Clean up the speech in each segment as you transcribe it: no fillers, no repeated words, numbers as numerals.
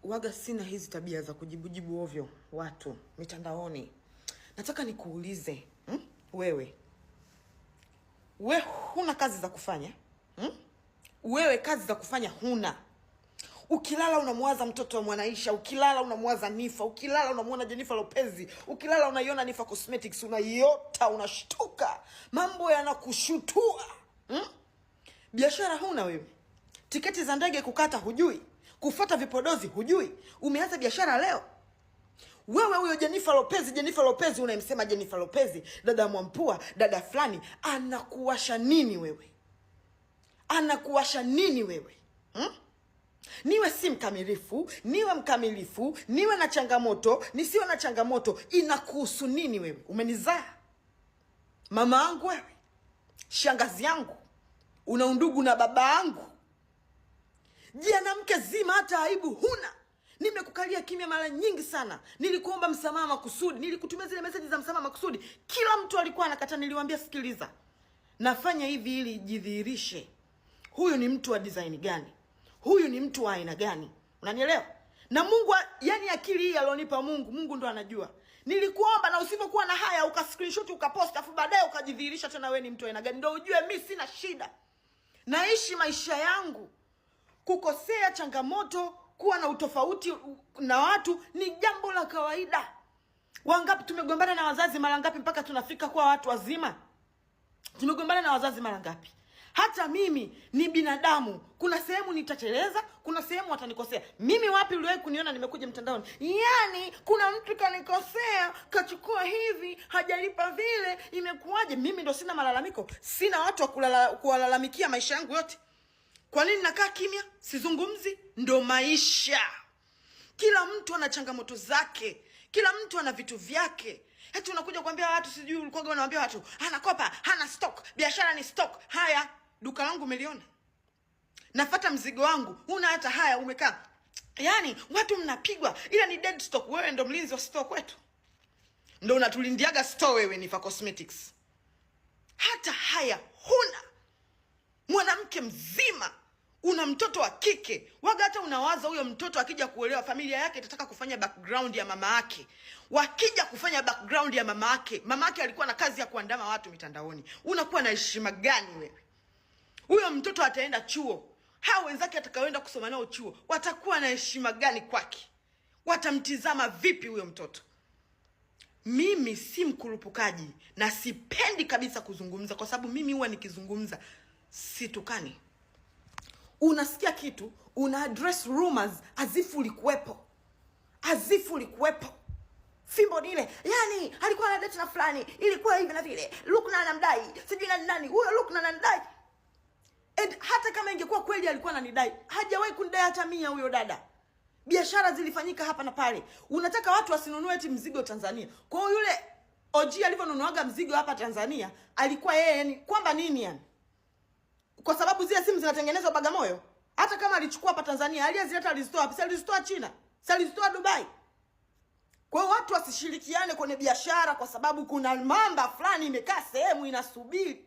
Waga sina hizi tabia za kujibu ovyo watu mitandaoni. Nataka nikuulize, wewe huna kazi za kufanya? Wewe kazi za kufanya huna. Ukilala unamwaza mtoto wa Mwanaisha, ukilala unamwaza Nifa, ukilala unamuona Jennifer Lopez, ukilala unaiona Nifa Cosmetics, unaiota, unashtuka, mambo yanakushutua. Biashara huna wewe. Tiketi za ndege kukata hujui, kufuata vipodozi hujui. Umeanza biashara leo. Wewe huyo Jennifer Lopez unayemsema Jennifer Lopez, dada Mwampua, dada fulani, anakuwasha nini wewe? Anakuwasha nini wewe? Niwe si mkamilifu, niwe mkamilifu, niwe na changamoto, nisiwe na changamoto, inakuhusu nini wewe? Umenizaa mama yangu wewe, shangazi yangu, una undugu na baba yangu. Mke zima hata aibu huna. Nimekukalia kimya mara nyingi sana. Nilikuomba msamaha makusudi, nilikutumia zile message za msamaha makusudi. Kila mtu alikuwa anakataa. Niliwaambia sikiliza, nafanya hivi ili jidhihirishe huyu ni mtu wa design gani, huyu ni mtu wa aina gani. Unanielewa? Na Mungu, yani akili hii alionipa Mungu ndo anajua. Nilikuomba na usipokuwa na haya uka screenshot ukapost, afu baadaye ukajidhihirisha tena wewe ni mtu wa aina gani, ndio ujue mimi sina shida. Naishi maisha yangu. Kukosea, changamoto, kuwa na utofauti na watu ni jambo la kawaida. Wangapi tumegombana na wazazi mara ngapi mpaka tunafika kuwa watu wazima? Tumegombana na wazazi mara ngapi? Hata mimi ni binadamu. Kuna sehemu nitateleza, kuna sehemu watanikosea. Mimi wapi uliwahi kuniona nimekuja mtandaoni? Yaani kuna mtu kanikosea, kachukua hivi, hajalipa vile, imekuwaje? Mimi ndo sina malalamiko. Sina watu wa kuwalalamikia maisha yangu yote. Kwa nini nakaa kimya? Sizungumzi? Ndo maisha. Kila mtu ana changamoto zake. Kila mtu ana vitu vyake. Hata unakuja kuambia watu, sijui ulikuwa unawaambia watu, anakopa, hana stock, biashara ni stock. Haya, duka langu umeliona? Nafuata mzigo wangu, una hata haya umekaa. Yaani watu mnapigwa, ila ni dead stock. Wewe ndo mlinzi wa stock wetu. Ndo unatulindiaga store wewe Nifa Cosmetics. Hata haya huna. Mwanamke mzima, una mtoto wa kike. Waga hata unawaza huyo mtoto akija kuolewa familia yake itataka kufanya background ya mama yake. Wakija kufanya background ya mama yake alikuwa na kazi ya kuandama watu mitandaoni. Unakuwa na heshima gani wewe? Huyo mtoto ataenda chuo. Hao wenzake atakaoenda kusoma nao chuo, watakuwa na heshima gani kwake? Watamtizama vipi huyo mtoto? Mimi si mkurupukaji na sipendi kabisa kuzungumza, kwa sababu mimi huwa nikizungumza situkani. Unasikia kitu, una address rumors azifu ulikuwepo. Fimbo nile, yani alikuwa na date na fulani, ilikuwa hivi na vile, Lukna anamdai, sijui nani, huyo Lukna anamdai. And hata kama ingekuwa kweli alikuwa ananidai, hajawahi kunidai hata 100 huyo dada. Biashara zilifanyika hapa na pale. Unataka watu wasinunue eti mzigo Tanzania. Kwa hiyo yule OG alivyonunuaga mzigo hapa Tanzania, alikuwa yeye yani kwamba nini yani? Kwa sababu zile simu zinatengenezwa Bagamoyo. Hata kama alichukua hapa Tanzania, aliyezileta alizitoa wapi? Alizitoa China, alizitoa Dubai. Kwa hiyo watu wasishirikiane kwenye biashara kwa sababu kuna mamba fulani imekaa sehemu inasubiri.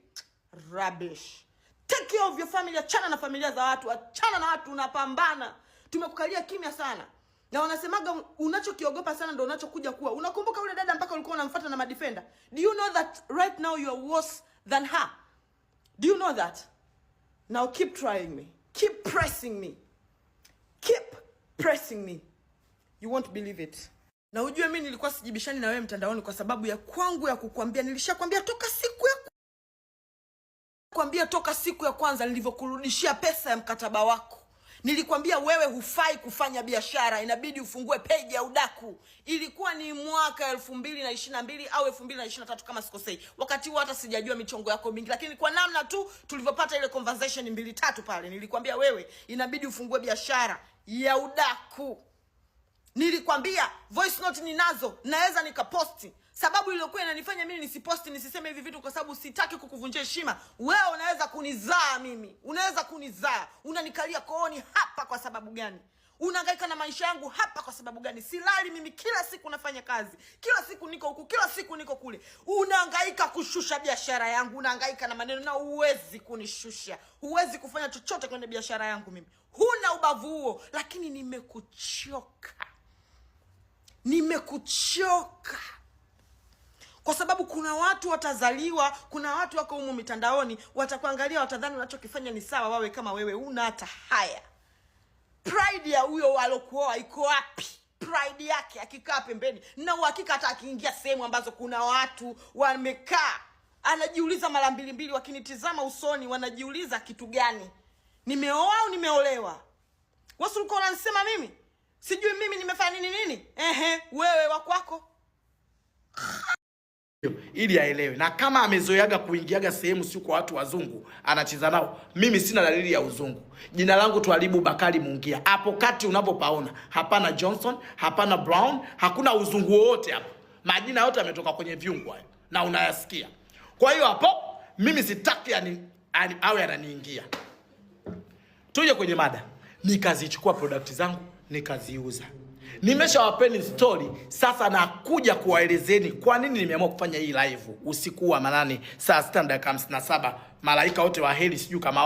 Rubbish. Take care of your family. Achana na familia za watu, achana na watu unapambana. Tumekukalia kimya sana. Na wanasemaga unachokiogopa sana ndio unachokuja kuwa. Unakumbuka yule dada mpaka ulikuwa unamfuata na madefender? Do you know that right now you are worse than her? Do you know that? Now keep trying me. Keep pressing me. Keep pressing me. You won't believe it. Na ujue mimi nilikuwa sijibishani na wewe mtandaoni kwa sababu ya kwangu ya kukwambia. Nilishakwambia toka siku ya kwanza nilivyokurudishia pesa ya mkataba wako. Nilikwambia wewe hufai kufanya biashara, inabidi ufungue page ya udaku. Ilikuwa ni mwaka 2022 au 2023 kama sikosei. Wakati huo hata sijajua michongo yako mingi, lakini kwa namna tu tulivyopata ile conversation 2-3 pale, nilikwambia wewe inabidi ufungue biashara ya udaku. Nilikwambia voice note ninazo, naweza nikaposti. Sababu iliyokuwa inanifanya mimi nisiposti, nisiseme hivi vitu kwa sababu sitaki kukuvunjia heshima. Wewe unaweza kunizaa mimi. Unaweza kunizaa. Unanikalia kooni hapa kwa sababu gani? Unahangaika na maisha yangu hapa kwa sababu gani? Silali mimi, kila siku nafanya kazi, kila siku niko huku, kila siku niko kule. Unahangaika kushusha biashara yangu, unahangaika na maneno, na huwezi kunishusha. Huwezi kufanya chochote kwenye biashara yangu mimi. Huna ubavu huo, lakini nimekuchoka. Nimekuchoka. Kwa sababu kuna watu watazaliwa, kuna watu wako humu mitandaoni, watakuangalia, watadhani unachokifanya ni sawa, wawe kama wewe. Una hata haya. Pride ya huyo alokuoa iko wapi? Pride yake akikaa pembeni, na uhakika hata akiingia sehemu ambazo kuna watu wamekaa, anajiuliza mara mbili, wakinitizama usoni wanajiuliza kitu gani? Nimeoa au nimeolewa? Wasi ulikuwa unanisema mimi sijui mimi nimefanya nini? Wewe wakwako. Ili aelewe, na kama amezoeaga kuingiaga sehemu sio kwa watu wazungu anacheza nao, mimi sina dalili ya uzungu. Jina langu Twalibu Bakari Mungia. Hapo kati unapopaona hapana Johnson, hapana Brown, hakuna uzungu wote hapo. Majina yote yametoka kwenye viungo hayo na unayasikia. Kwa hiyo hapo mimi sitaki awe ananiingia. Tuje kwenye mada. Nikazichukua product zangu nikaziuza. Nimeshawapeni story, sasa nakuja kuwaelezeni kwa nini nimeamua kufanya hii live usiku wa manane saa 6:57. Malaika wote wa heri sijui kama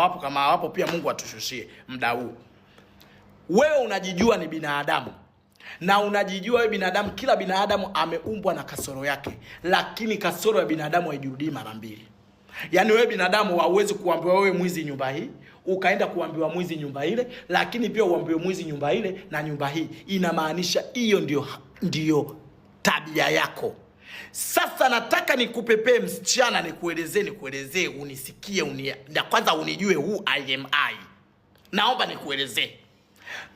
wapo pia Mungu atushushie muda huu. Wewe unajijua ni binadamu. Na unajijua wewe binadamu, kila binadamu ameumbwa na kasoro yake, lakini kasoro ya binadamu haijirudii mara mbili. Yaani wewe binadamu hauwezi kuambiwa wewe mwizi nyumba hii, ukaenda kuambiwa mwizi nyumba ile, lakini pia uambiwe mwizi nyumba ile na nyumba hii. Inamaanisha hiyo ndio tabia yako. Sasa nataka nikupepee msichana, nikuelezee unisikie, na kwanza unijue who I am I. Naomba nikuelezee.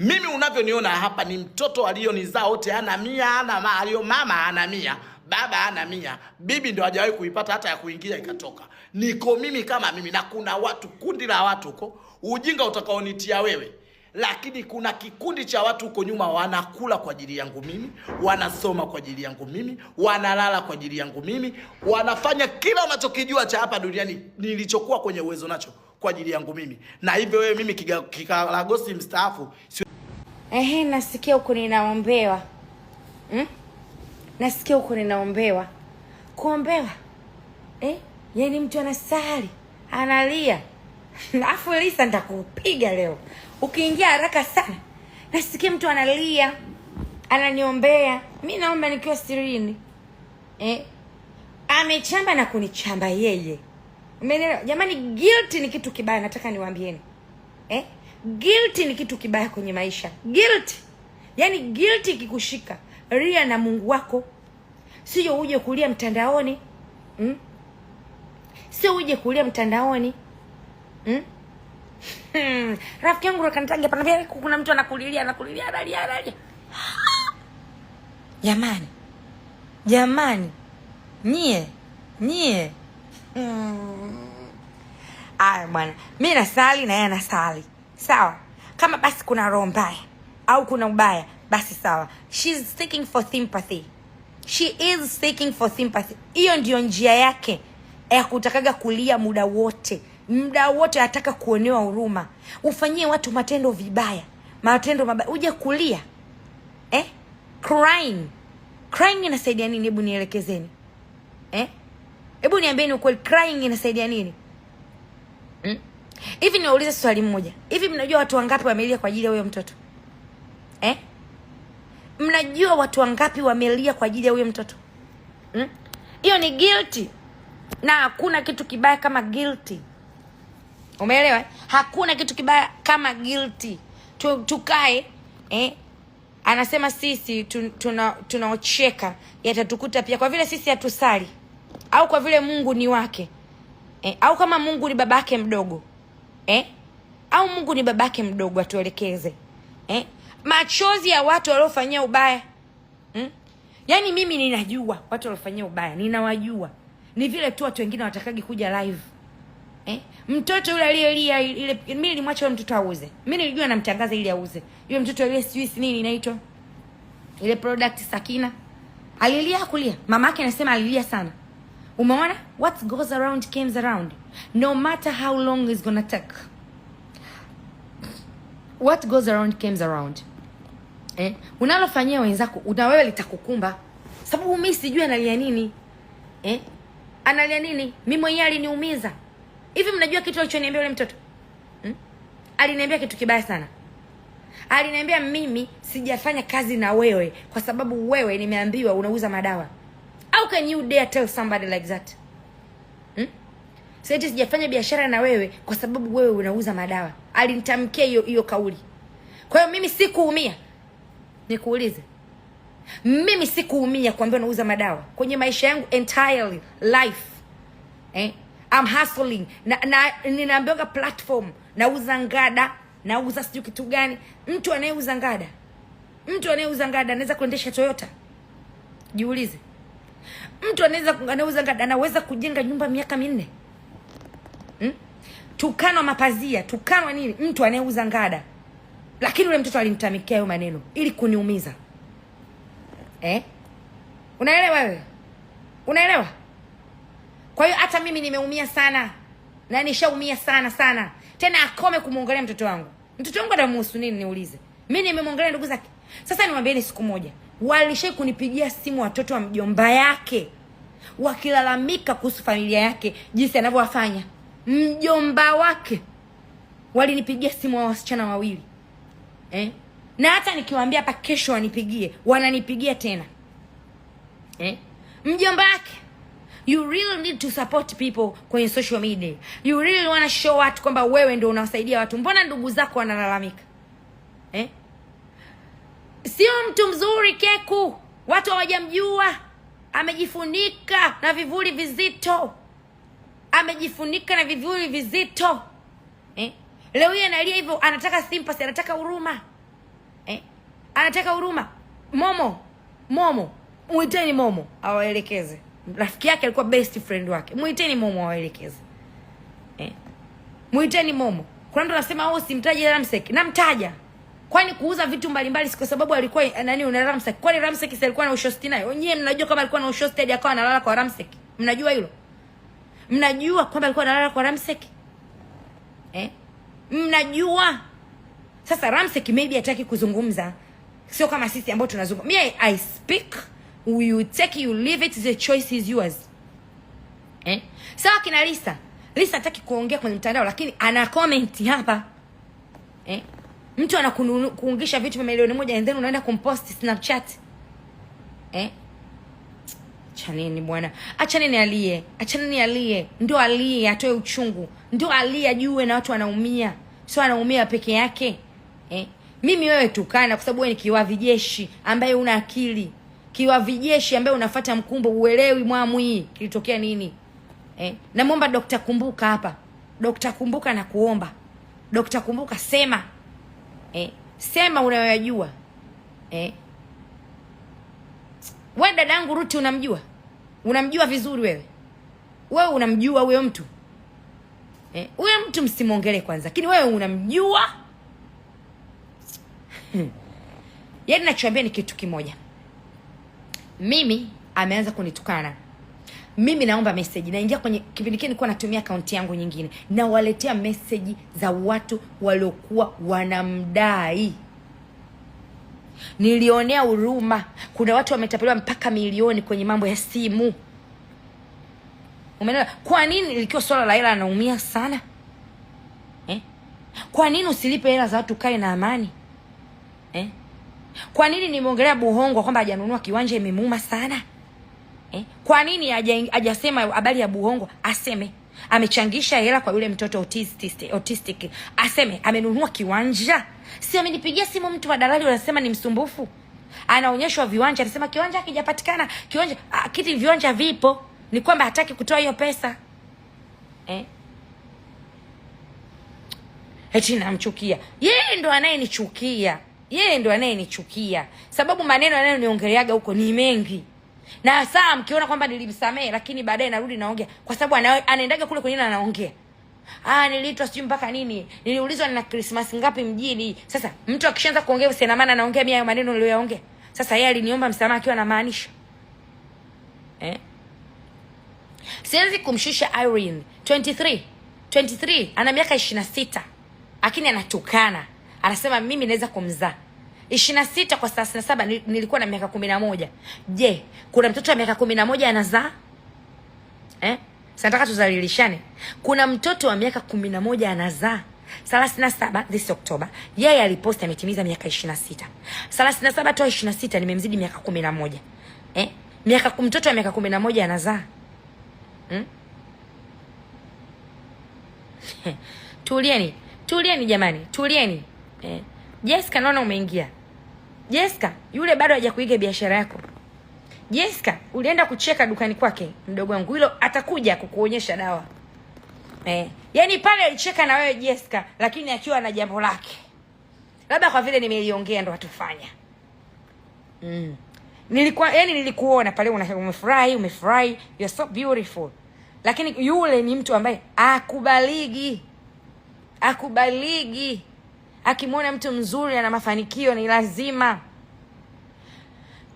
Mimi unavyoniona hapa ni mtoto alionizaa wote ana 100, alio mama ana 100, baba ana 100, bibi ndio hajawahi kuipata hata ya kuingia ikatoka. Niko mimi kama mimi, na kuna watu, kundi la watu huko, ujinga utakaonitia wewe, lakini kuna kikundi cha watu huko nyuma wanakula kwa ajili yangu mimi, wanasoma kwa ajili yangu mimi, wanalala kwa ajili yangu mimi, wanafanya kila unachokijua cha hapa duniani nilichokuwa kwenye uwezo nacho kwa ajili yangu mimi. Na hivyo wewe mimi kikalagosi mstaafu nasikia huko ninaombewa. Nasikia huko ninaombewa. Kuombewa. Yaani mtu anasali, analia. Alafu Lisa nitakupiga leo. Ukiingia haraka sana. Nasikia mtu analia, ananiombea. Mimi naomba nikiwa sirini. Amechamba na kunichamba yeye. Umeelewa? Jamani, guilty ni kitu kibaya, nataka niwaambieni. Guilty ni kitu kibaya kwenye maisha. Guilty. Yaani guilty ikikushika, ria na Mungu wako. Sio uje kulia mtandaoni. Sio uje kulia mtandaoni. Rafiki yangu akanitaga hapa, kuna mtu anakulilia analia. Jamani. Nyie. Aya bwana, mimi nasali na yeye anasali. Sawa? Kama basi kuna roho mbaya au kuna ubaya, basi sawa. She's seeking for sympathy. She is seeking for sympathy. Hiyo ndio njia yake ya kutakaga kulia muda wote. Muda wote anataka kuonewa huruma. Ufanyie watu matendo vibaya, matendo mabaya, uje kulia. Crying inasaidia nini? Hebu nielekezeni. Hebu niambieni ukweli, crying inasaidia nini? Hivi niwaulize swali moja. Hivi mnajua watu wangapi wamelia kwa ajili ya huyo mtoto? Mnajua watu wangapi wamelia kwa ajili ya huyo mtoto? Hiyo ni guilty. Na hakuna kitu kibaya kama guilty. Umeelewa? Hakuna kitu kibaya kama guilty. Tukae, anasema sisi tunaocheka yatatukuta pia, kwa vile sisi hatusali, au kwa vile Mungu ni wake, au kama Mungu ni babake mdogo, au Mungu ni babake mdogo, atuelekeze. Machozi ya watu waliofanyia ubaya. Yaani mimi ninajua watu waliofanyia ubaya, ninawajua. Ni vile tu watu wengine watakagi kuja live. Mtoto yule aliyelia ile, mimi nilimwacha yule mtoto auze. Mimi nilijua namtangaza ili auze. Yule mtoto yule sijui nini inaitwa, ile product Sakina. Alilia kulia. Mama yake anasema alilia sana. Umeona? What goes around comes around. No matter how long it's gonna take. What goes around comes around. Unalofanyia wenzako una wewe litakukumba. Sababu mimi sijui analia nini. Analia nini? Mimi mwenyewe aliniumiza. Hivi mnajua kitu alichoniambia yule mtoto? Aliniambia kitu kibaya sana. Aliniambia mimi sijafanya kazi na wewe kwa sababu wewe nimeambiwa unauza madawa. How can you dare tell somebody like that? Sasa sijafanya biashara na wewe kwa sababu wewe unauza madawa. Alinitamkia hiyo kauli. Kwa hiyo mimi sikuumia. Nikuulize. Mimi sikuumia kuambia unauza madawa. Kwenye maisha yangu entirely life. I'm hustling. Na ninaambiwa platform, nauza ngada, nauza siju kitu gani? Mtu anayeuza ngada anaweza kuendesha Toyota. Jiulize. Mtu anauza ngada anaweza kujenga nyumba miaka 4. Tukanwa mapazia, tukanwa nini? Mtu anayeuza ngada. Lakini yule mtoto alimtamikia hayo maneno ili kuniumiza. Unaelewa wewe? Unaelewa? Kwa hiyo hata mimi nimeumia sana. Na nishaumia sana. Tena akome kumuongelea mtoto wangu. Mtoto wangu anamhusu nini niulize? Mimi nimemwongelea ndugu zake. Sasa niwaambieni siku moja, walishai kunipigia simu watoto wa mjomba yake wakilalamika kuhusu familia yake jinsi anavyowafanya. Mjomba wake walinipigia simu wa wasichana wawili. Na hata nikiwaambia hapa kesho wanipigie, wananipigia tena. Mjomba wake. You really need to support people kwenye social media. You really want to show watu kwamba wewe ndio unawasaidia watu. Mbona ndugu zako wanalalamika? Sio mtu mzuri Keku. Watu hawajamjua. Amejifunika na vivuli vizito. Leo hii analia hivyo, anataka sympathy, anataka huruma. Anataka huruma. Momo. Muiteni Momo awaelekeze. Rafiki yake alikuwa best friend wake. Muiteni Momo awaelekeze. Muiteni Momo. Kuna mtu anasema simtaje Ramsek. Namtaja. Kwani kuuza vitu mbalimbali kwa sababu alikuwa una Ramsek. Kwani Ramsek alikuwa na ushosti naye? Wenyewe mnajua kama alikuwa na ushosti hadi akawa analala kwa Ramsek. Mnajua hilo? Mnajua kwamba alikuwa analala kwa Ramsek? Mnajua? Sasa Ramsek maybe hataki kuzungumza. Sio kama sisi ambao tunazungumza. I speak, you take, you leave it, the choice is yours. Sawa kina Lisa hataki kuongea kwenye mtandao lakini ana comment hapa. Mtu anakuungisha vitu vya milioni 1 and then unaenda kumpost Snapchat. Chaneni bwana. Achaneni alie. Ndio alie atoe uchungu. Ndio alie ajue na watu wanaumia. Sio anaumia peke yake. Mimi wewe tukana kwa sababu wewe ni kiwavi jeshi ambaye una akili. Kiwavi jeshi ambaye unafuata mkumbo, uelewi mwamwi kilitokea nini. Namuomba Dr. Kumbuka hapa. Dr. Kumbuka na kuomba. Dr. Kumbuka sema. Sema unayojua. Wewe dadangu Ruti unamjua? Unamjua vizuri wewe? Wewe unamjua huyo mtu? Huyo mtu msimuongelee kwanza. Lakini wewe unamjua? Yaani nachoambia ni kitu kimoja. Mimi ameanza kunitukana. Mimi naomba message. Naingia kwenye kipindi kile nilikuwa natumia account yangu nyingine. Na waletea message za watu waliokuwa wanamdai. Nilionea huruma. Kuna watu wametapeliwa mpaka milioni kwenye mambo ya simu. Umeelewa? Kwa nini likiwa swala la hela anaumia sana? Kwa nini usilipe hela za watu kae na amani? Kwa nini nimeongelea Buhongo kwamba hajanunua kiwanja imemuuma sana? Kwa nini hajasema habari ya Buhongo? Aseme amechangisha hela kwa yule mtoto autistic. Aseme amenunua kiwanja. Si amenipigia simu mtu wa dalali anasema ni msumbufu. Anaonyeshwa viwanja, anasema kiwanja hakijapatikana. Kiti viwanja vipo. Ni kwamba hataki kutoa hiyo pesa. Eti namchukia. Yeye ndo anayenichukia. Sababu maneno anayoniongeleaga huko ni mengi. Na saa mkiona kwamba nilimsamehe lakini baadaye narudi naongea kwa sababu anaendaga kule kwenye anaongea. Niliitwa sijui mpaka nini. Niliulizwa nina Christmas ngapi mjini. Sasa mtu akishaanza kuongea usina maana anaongea mimi hayo maneno niliyoyaongea. Sasa yeye aliniomba msamaha akiwa anamaanisha. Siwezi kumshusha Irene 23 ana miaka 26. Lakini anatukana. Anasema mimi naweza kumzaa. 26 kwa 37 nilikuwa na miaka 11. Je, kuna mtoto wa miaka 11 anazaa? Nataka tuzalilishane. Kuna mtoto wa miaka 11 anazaa? 37 this October yeye aliposti ametimiza miaka 26. 37 toa 26 nimemzidi miaka 11. Mtoto wa miaka 11 anazaa? Tulieni jamani, tulieni. Jessica, naona umeingia. Jessica, yule bado hajakuiga biashara yako. Jessica, ulienda kucheka dukani kwake mdogo wangu. Hilo atakuja kukuonyesha dawa. Yaani pale alicheka na wewe Jessica, lakini akiwa na jambo lake. Labda kwa vile nimeliongea ndo atufanya. Nilikuona pale umefurahi, you're so beautiful. Lakini yule ni mtu ambaye akubaligi. Akimwona mtu mzuri ana mafanikio ni lazima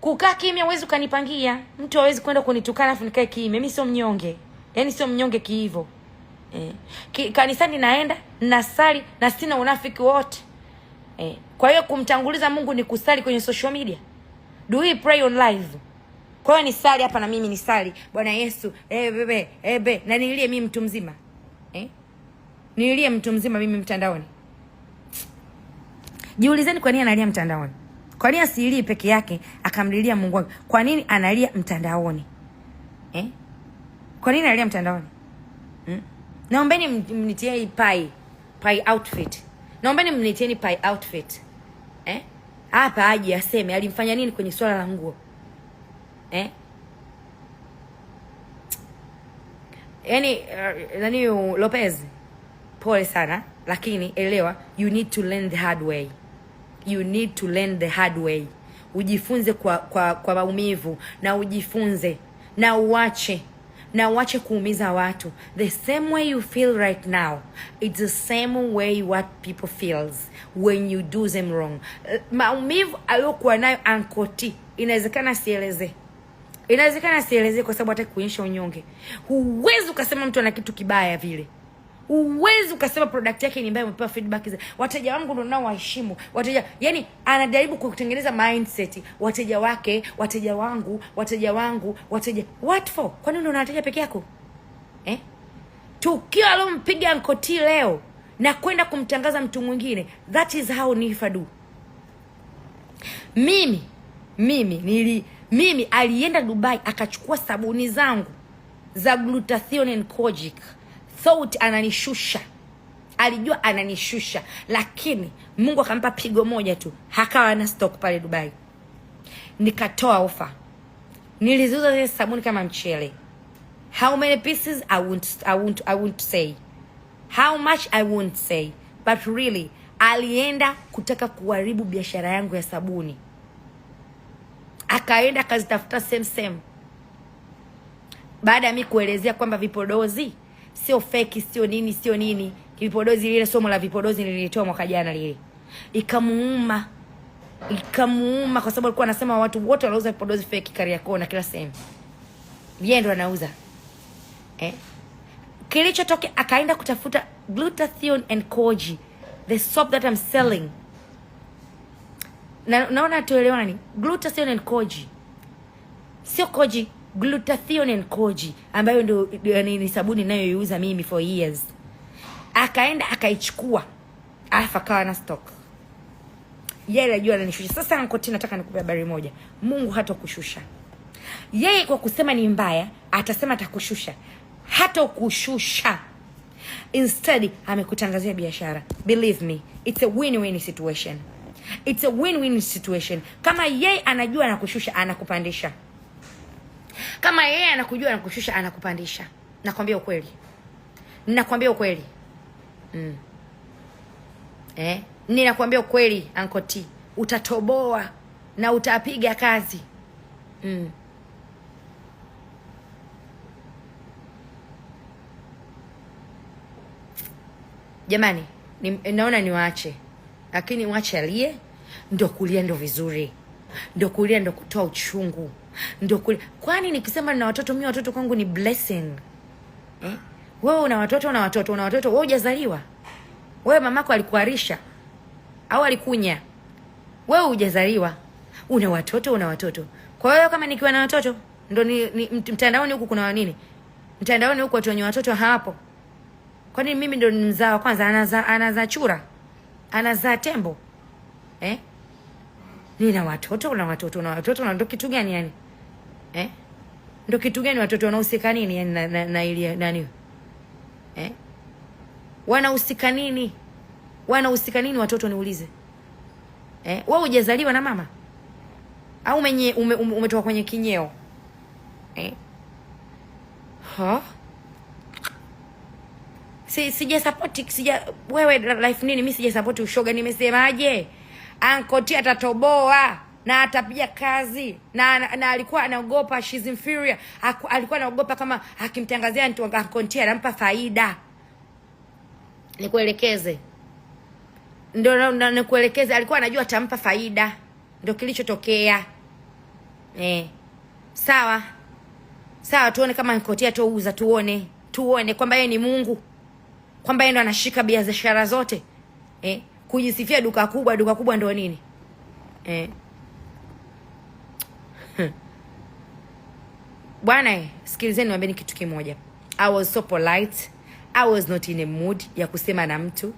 kukaa kimya. Huwezi ukanipangia. Mtu hawezi kwenda kunitukana afu nikae kimya. Mimi sio mnyonge. Yaani sio mnyonge kiivo. Kanisani naenda, nasali na sina unafiki wote. Kwa hiyo kumtanguliza Mungu ni kusali kwenye social media. Do we pray on live? Kwa hiyo nisali hapa na mimi nisali Bwana Yesu, bebe, na nilie mimi mtu mzima. Nilie mtu mzima mimi mtandaoni. Jiulizeni kwa nini analia mtandaoni? Kwa nini asilii peke yake akamlilia Mungu wake? Kwa nini analia mtandaoni? Kwa nini analia mtandaoni? Naombeni mnitie pai outfit. Naombeni mnitieni pai outfit. Hapa aje aseme alimfanya nini kwenye swala la nguo. Yaani Lopez, pole sana, lakini elewa, you need to learn the hard way. You need to learn the hard way. Ujifunze kwa maumivu, na ujifunze na uache kuumiza watu. The same way you feel right now, it's the same way what people feels when you do them wrong. Maumivu aliyokuwa nayo Uncle T, inawezekana sieleze kwa sababu hataki kuonyesha unyonge. Huwezi ukasema mtu ana kitu kibaya vile. Huwezi ukasema product yake ni mbaya, umepewa feedback za wateja wangu ndio nao waheshimu. Yani anajaribu kutengeneza mindset wateja wake, wateja wangu. What for? Kwa nini unawateja peke yako? Tukio alompiga Uncle T leo na kwenda kumtangaza mtu mwingine, that is how Nifa do. Mimi alienda Dubai akachukua sabuni zangu za glutathione and kojic. Thought ananishusha. Alijua ananishusha, lakini Mungu akampa pigo moja tu. Hakawa na stock pale Dubai. Nikatoa offer. Nilizuza zile sabuni kama mchele. How many pieces I won't say. How much I won't say. But really, alienda kutaka kuharibu biashara yangu ya sabuni. Akaenda akazitafuta same. Baada ya mimi kuelezea kwamba vipodozi sio fake, sio nini. Vipodozi, lile somo la vipodozi nilitoa mwaka jana lile. Ikamuuma kwa sababu alikuwa anasema watu wote wanauza vipodozi fake Kariakoo na kila sehemu. Yeye ndo anauza. Kilichotokea akaenda kutafuta glutathione and koji, the soap that I'm selling. Naona tuelewani. Glutathione and koji. Sio koji, glutathione and koji, ambayo ndio ni sabuni ninayoiuza mimi for years. Akaenda akaichukua, alafu akawa na stock. Yeye anajua ananishusha. Sasa Uncle T, nataka nikupe habari moja. Mungu hatakushusha. Yeye kwa kusema ni mbaya, atasema atakushusha. Hatakushusha. Instead, amekutangazia biashara. Believe me, it's a win-win situation. It's a win-win situation. Kama yeye anajua anakushusha, anakupandisha. Kama yeye anakujua anakushusha, anakupandisha. Nakwambia ukweli. Ninakwambia ukweli Uncle T. Utatoboa na utapiga kazi. Jamani, naona niwaache. Lakini mwache alie, ndio kulia ndio vizuri. Ndio kulia ndio kutoa uchungu. Ndio kulia. Kwani nikisema nina watoto, mimi watoto kwangu ni blessing. Wewe una watoto, wewe hujazaliwa. Wewe mamako alikuarisha au alikunya? Wewe hujazaliwa. Una watoto. Kwa hiyo kama nikiwa na watoto ndo mtandaoni huku kuna nini? Mtandaoni huku watu wenye watoto hawapo. Kwa nini mimi ndo mzao kwanza anazaa chura? Anazaa tembo. Nina watoto, una watoto na ndo kitu gani yani? Ndo kitu gani watoto wanahusika nini yani na ile nani? Wanahusika nini? Wanahusika nini watoto niulize? Wewe hujazaliwa na mama? Au umetoka kwenye kinyeo? Sija support wewe life nini, mimi sija support ushoga. Nimesemaje? Ankoti atatoboa na atapiga kazi na alikuwa anaogopa, she's inferior. Alikuwa anaogopa kama akimtangazia Ankoti anampa faida. Nikuelekeze. Ndio nikuelekeze, alikuwa anajua atampa faida. Ndio kilichotokea. Sawa. Tuone kama Ankoti atouza, tuone kwamba yeye ni Mungu. Kwamba yeye ndo anashika biashara zote. Kujisifia duka kubwa ndo nini? Bwana, sikilizeni niwaambie kitu kimoja. I was so polite. I was not in a mood ya kusema na mtu.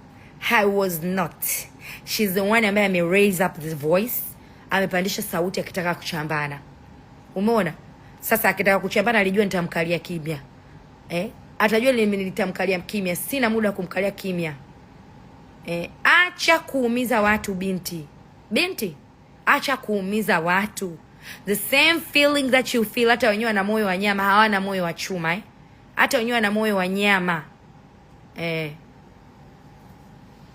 I was not. She's the one ambaye ame raise up the voice. Amepandisha sauti akitaka kuchambana. Umeona? Sasa akitaka kuchambana alijua nitamkalia kimya. Atajua nitamkalia kimya. Sina muda wa kumkalia kimya. Acha kuumiza watu binti. Acha kuumiza watu. The same feeling that you feel. Hata wenyewe wana moyo wa nyama, hawana moyo wa chuma. Hata wenyewe wana moyo wa nyama.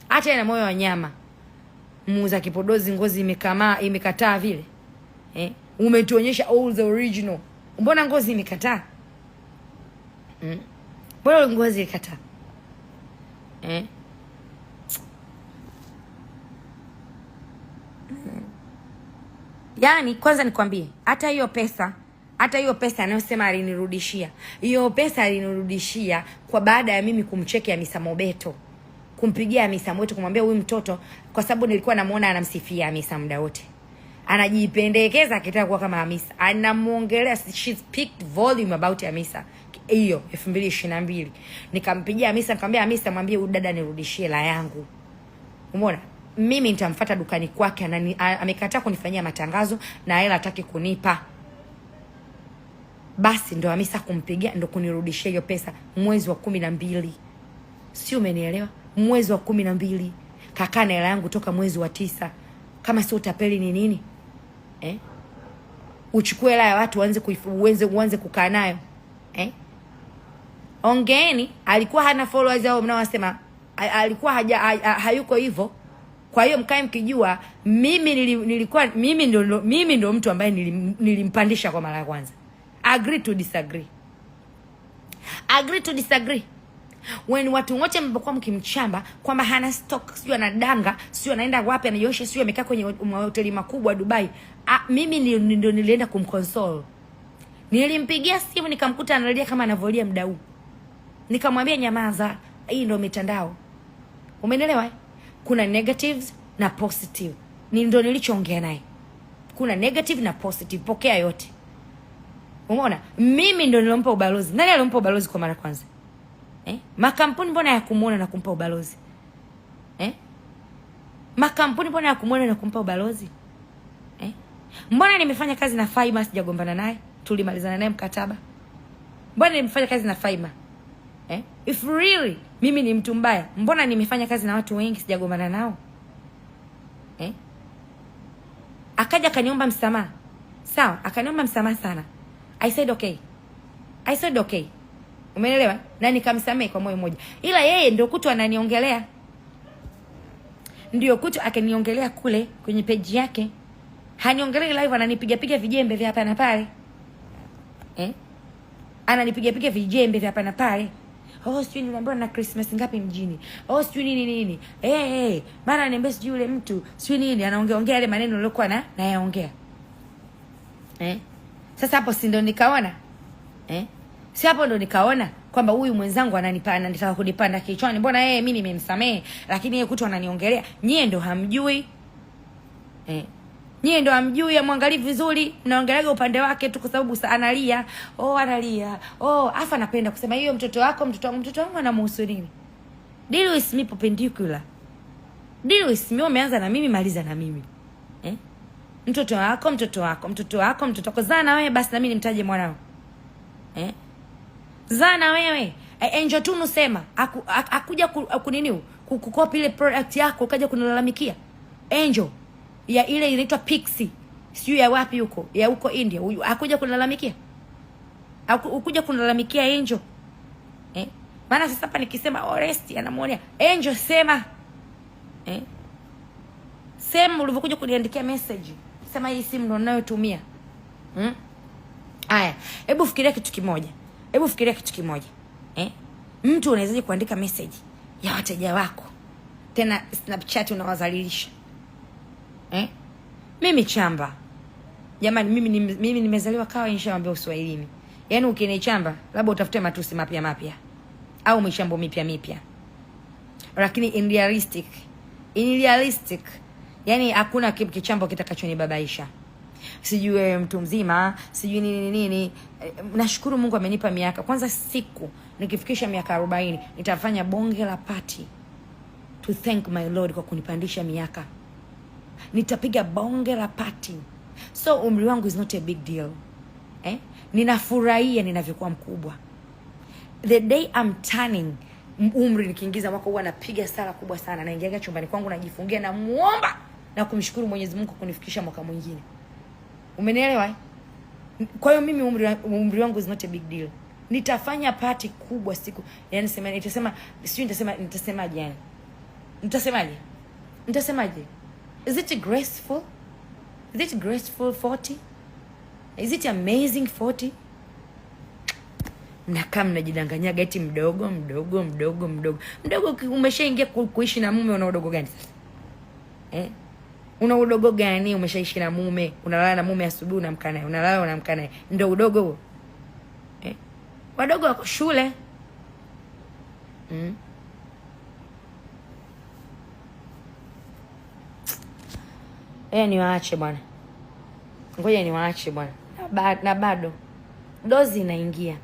Hata ina moyo wa nyama. Muuza kipodozi ngozi imekataa vile. Umetuonyesha all the original. Mbona ngozi imekataa? Mbona ngozi imekataa? Yaani kwanza nikwambie, hata hiyo pesa anayosema alinirudishia. Hiyo pesa alinirudishia kwa baada ya mimi kumcheki Hamisa Mobeto. Kumpigia Hamisa Mobeto kumwambia huyu mtoto, kwa sababu nilikuwa namuona anamsifia Hamisa muda wote. Anajipendekeza akitaka kuwa kama Hamisa. Anamuongelea, she speak volume about Hamisa. Hiyo 2022. Nikampigia Hamisa nikamwambia Hamisa mwambie huyu dada nirudishie la yangu. Umeona? Mimi nitamfuata dukani kwake, amekataa kunifanyia matangazo na hela hataki kunipa. Basi ndo Hamisa kumpigia ndo kunirudishia hiyo pesa mwezi wa 12. Si umenielewa? Mwezi wa 12. Kakaa na hela yangu toka mwezi wa 9. Kama sio utapeli ni nini? Uchukue hela ya watu uanze kukaa nayo. Ongeeni, alikuwa hana followers au mnaosema alikuwa hayuko hivyo. Kwa hiyo mkae mkijua mimi ndo mtu ambaye nilimpandisha kwa mara ya kwanza. Agree to disagree. When watu wote mlipokuwa mkimchamba kwamba hana stock, sio anadanga, sio anaenda wapi anayosha, sio amekaa kwenye hoteli makubwa Dubai. Mimi ndio nilienda kumconsole. Nilimpigia simu nikamkuta analia kama anavolia mdau. Nikamwambia nyamaza, hii ndio mitandao. Umeelewa? Kuna negatives na positive. Ndio nilichoongea naye. Kuna negative na positive, pokea yote. Umeona? Mimi ndio nilimpa ubalozi. Nani alimpa ubalozi kwa mara kwanza? Makampuni mbona yakumuona na kumpa ubalozi? Makampuni mbona yakumuona na kumpa ubalozi? Mbona nimefanya kazi na Faima sijagombana naye? Tulimalizana naye mkataba. Mbona nimefanya kazi na Faima? If really mimi ni mtu mbaya, mbona nimefanya kazi na watu wengi sijagombana nao? Akaja akaniomba msamaha. Sawa, akaniomba msamaha sana. I said okay. Umeelewa? Na nikamsamehe kwa moyo mmoja. Ila yeye ndio kutu ananiongelea. Ndio kutu akaniongelea kule kwenye page yake. Haniongelei live, ananipiga vijembe vya hapa na pale. Ananipiga vijembe vya hapa na pale. Sijui niliambiwa na Christmas ngapi mjini. Sijui nini. Mara niambia sijui yule mtu, sijui nini, anaongea yale maneno nilikuwa nayaongea. Sasa hapo si ndo nikaona? Si hapo ndo nikaona kwamba huyu mwenzangu anataka kunipanda kichwani. Mbona mimi nimemsamehe lakini yeye kutu ananiongelea. Nyie ndo hamjui. Nyie ndo amjui, amwangalie vizuri, mnaongeleaga upande wake tu kwa sababu analia. Analia. Afa anapenda kusema hiyo mtoto wako, mtoto wangu anamuhusu nini? Deal with me perpendicular. Deal with me, umeanza na mimi, maliza na mimi. Mtoto wako. Zaa na wewe basi na mimi nimtaje mwanao. Zaa na wewe. Angel Tunu sema, akuja kunini kukopi ile product yako ukaja kunilalamikia. Angel ya ile inaitwa Pixie. Sio ya wapi huko? Ya huko India. Akuja kunilalamikia. Ukuja kunilalamikia Angel. Maana sasa hapa nikisema Oresti anamuonea. Angel sema. Sema ulivyokuja kuniandikia message. Sema hii simu ndo ninayotumia. Haya, hebu fikiria kitu kimoja. Mtu unawezaje kuandika message ya wateja wako? Tena Snapchat unawazalilisha. Mimi chamba. Jamani, mimi nimezaliwa kawa nishaambia Uswahilini. Yaani ukinichamba labda utafute matusi mapya au mishambo mipya. Lakini in realistic yani hakuna kichambo kitakachonibabaisha. Sijui wewe mtu mzima, sijui nini. Nashukuru Mungu amenipa miaka. Kwanza siku nikifikisha miaka 40 nitafanya bonge la party to thank my Lord kwa kunipandisha miaka. Nitapiga bonge la party. So umri wangu is not a big deal. Ninafurahia ninavyokuwa mkubwa. The day I'm turning umri, nikiingiza mwaka huwa napiga sala kubwa sana. Naingia chumbani kwangu najifungia na muomba na kumshukuru Mwenyezi Mungu kunifikisha mwaka mwingine. Umenielewa? Kwa hiyo mimi umri wangu is not a big deal. Nitafanya party kubwa siku. Yaani nitasemaje? Is it graceful? Is it graceful 40? Is it amazing 40? Mnakaa mnajidanganyaga eti mdogo. Umeshaingia kuishi na mume, una udogo gani sasa? Una udogo gani? Umeshaishi na mume, unalala na mume asubuhi unamka naye, unamka naye. Ndio udogo huo. Wadogo wako shule. Niwaache bwana. Ngoja niwaache bwana. Na bado dozi inaingia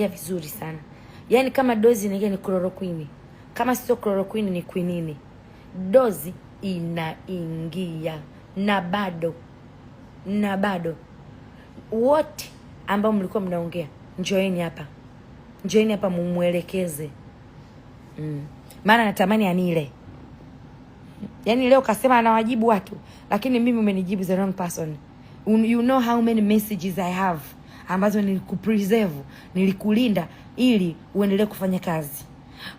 vizuri sana. Yaani kama dozi inaingia ni chloroquine. Kama sio chloroquine ni quinine. Dozi inaingia na bado. Wote ambao mlikuwa mnaongea, njoeni hapa mumuelekeze. Maana natamani anile. Yaani leo kasema anawajibu watu, lakini mimi umenijibu the wrong person. You know how many messages I have ambazo nilikupreserve, nilikulinda ili uendelee kufanya kazi.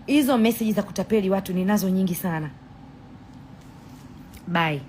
Hizo messages za kutapeli watu ninazo nyingi sana. Bye.